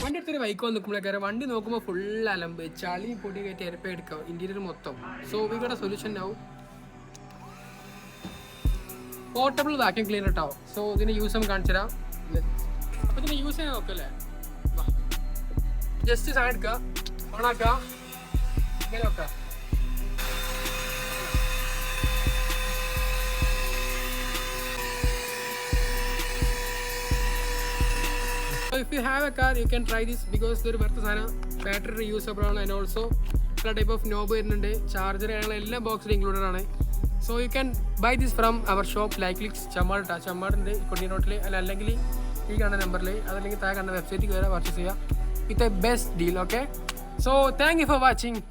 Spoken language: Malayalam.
വണ്ടി എടുത്തൊരു ബൈക്ക് വന്ന് നിൽക്കുമ്പോഴേക്കാരെ വണ്ടി നോക്കുമ്പോൾ ഫുൾ അലമ്പ് ചളി പൊടി കയറ്റി എരപ്പ എടുക്കാം ഇന്റീരിയർ മൊത്തം. So we got A solution now. Portable vacuum cleaner കേട്ടോ. സോ ഇതിന് യൂസ് നമുക്ക് കാണിച്ചു തരാം. അപ്പോൾ ഇതിന് യൂസ് ചെയ്യാൻ നോക്കല്ലേ, ജസ്റ്റ് സാധനം എടുക്കുക, ഓണാക്കുക, ഇങ്ങനെ വെക്കുക. So if you have a car, you can try this because ഇതൊരു വെറുതെ സാധനം, ബാറ്ററി റീയൂസബിൾ ആണ്. ആൻഡ് ഓൾസോ പല ടൈപ്പ് ഓഫ് നോബ് വരുന്നുണ്ട്, ചാർജർ ഞങ്ങൾ എല്ലാ ബോക്സിലും ഇൻക്ലൂഡഡ് ആണ്. So you can buy this from our shop LIKECLIQS Chammad. ചമ്മാടുണ്ട് കൊണ്ടി റോട്ടിൽ, അല്ലെങ്കിൽ ഈ കാണുന്ന നമ്പറിൽ, അതല്ലെങ്കിൽ താഴെ കാണുന്ന വെബ്സൈറ്റിൽ കയറി പർച്ചേസ് ചെയ്യുക with a best deal. Okay, so thank you for watching.